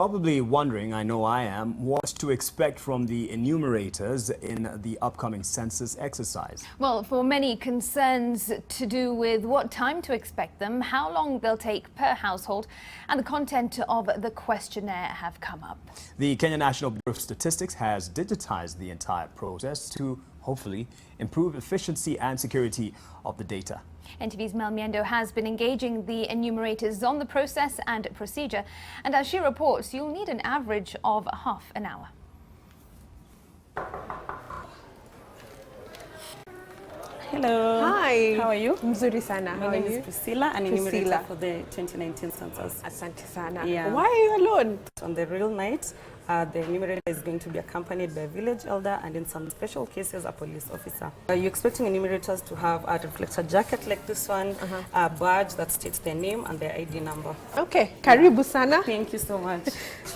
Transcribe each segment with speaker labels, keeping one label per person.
Speaker 1: Probably wondering, I know I am, what to expect from the enumerators in the upcoming census exercise.
Speaker 2: Well, for many, concerns to do with what time to expect them, how long they'll take per household, and the content of the questionnaire have come up.
Speaker 1: The Kenya National Bureau of Statistics has digitized the entire process to hopefully improve efficiency and security of the data.
Speaker 2: NTV's Mel Miendo has been engaging the enumerators on the process and procedure, and as she reports, you'll need an average of half an hour.
Speaker 3: Hello.
Speaker 4: Hi.
Speaker 3: How are you?
Speaker 4: Mzuri sana.
Speaker 3: My name is Priscilla, an enumerator for the 2019 census.
Speaker 4: Asante sana.
Speaker 3: Yeah.
Speaker 4: Why are you alone?
Speaker 3: On the real night, the enumerator is going to be accompanied by a village elder and in some special cases a police officer. You're expecting enumerators to have a reflector jacket like this one, a badge that states their name and their ID number.
Speaker 4: Okay. Karibu sana.
Speaker 3: Thank you so much.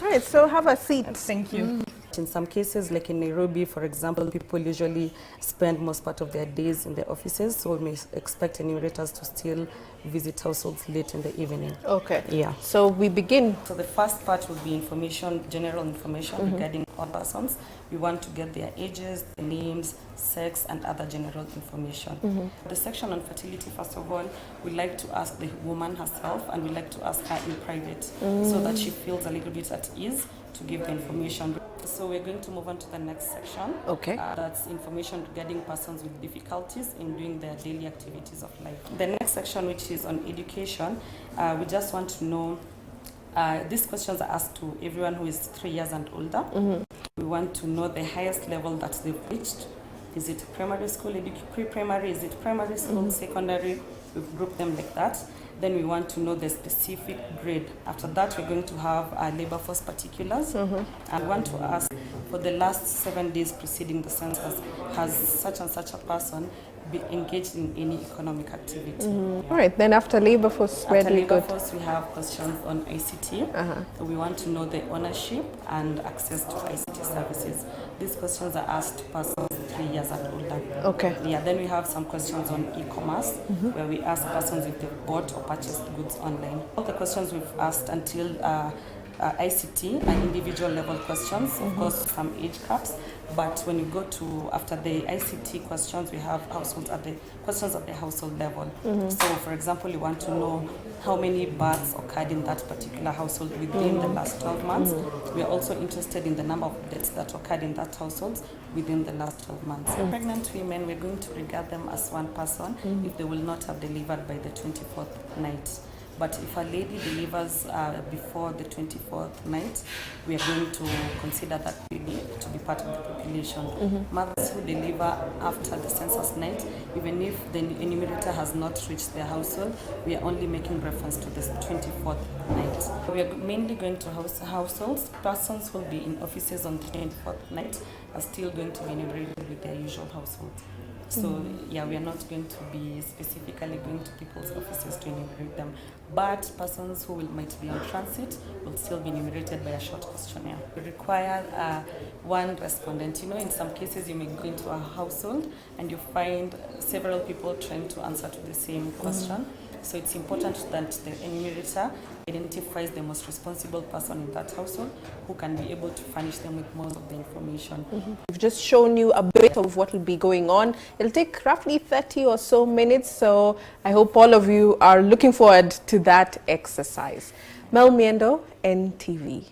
Speaker 4: Right, so have a seat.
Speaker 3: Thank you. In some cases, like in Nairobi, for example, people usually spend most part of their days in their offices, so we may expect enumerators to still visit households late in the evening.
Speaker 4: Okay.
Speaker 3: Yeah.
Speaker 4: So we begin.
Speaker 3: So the first part will be information, general information regarding all persons. We want to get their ages, their names, sex, and other general information. The section on fertility, first of all, we like to ask the woman herself, and we like to ask her in private so that she feels a little bit at ease to give the information. So we're going to move on to the next section.
Speaker 4: Okay.
Speaker 3: That's information regarding persons with difficulties in doing their daily activities of life. The next section, which is on education, we just want to know, these questions are asked to everyone who is 3 years and older. We want to know the highest level that they've reached. Is it primary school, pre-primary, is it primary school, secondary? We've grouped them like that. Then we want to know the specific grade. After that, we're going to have labor force particulars. And we want to ask, for the last 7 days preceding the census, has such and such a person be engaged in any economic activity?
Speaker 4: All right, then after labor force, where do we go?
Speaker 3: After labor force, we have questions on ICT. We want to know the ownership and access to ICT services. These questions are asked to persons 3 years and older. Okay. Yeah, then we have some questions on e-commerce, where we ask persons if they've bought or purchased goods online. All the questions we've asked until ICT are individual level questions, of course some age caps, but when you go to after the ICT questions, we have households at the questions at the household level. So for example, you want to know how many births occurred in that particular household within the last 12 months. We are also interested in the number of deaths that occurred in that household within the last 12 months. Pregnant women, we're going to regard them as one person if they will not have delivered by the 24th night. But if a lady delivers before the 24th night, we are going to consider that baby to be part of the population. Mothers who deliver after the census night, even if the enumerator has not reached their household, we are only making reference to the 24th night. We are mainly going to households. Persons who will be in offices on the 24th night are still going to be enumerated with their usual household. So yeah, we are not going to be specifically going to people's offices to enumerate them, but persons who might be on transit will still be enumerated by a short questionnaire. We require one respondent. You know, in some cases you may go into a household and you find several people trying to answer to the same question. So it's important that the enumerator identifies the most responsible person in that household who can be able to furnish them with most of the information.
Speaker 4: We've just shown you a bit of what will be going on. It'll take roughly 30 or so minutes, so I hope all of you are looking forward to that exercise. Mel Miendo, NTV.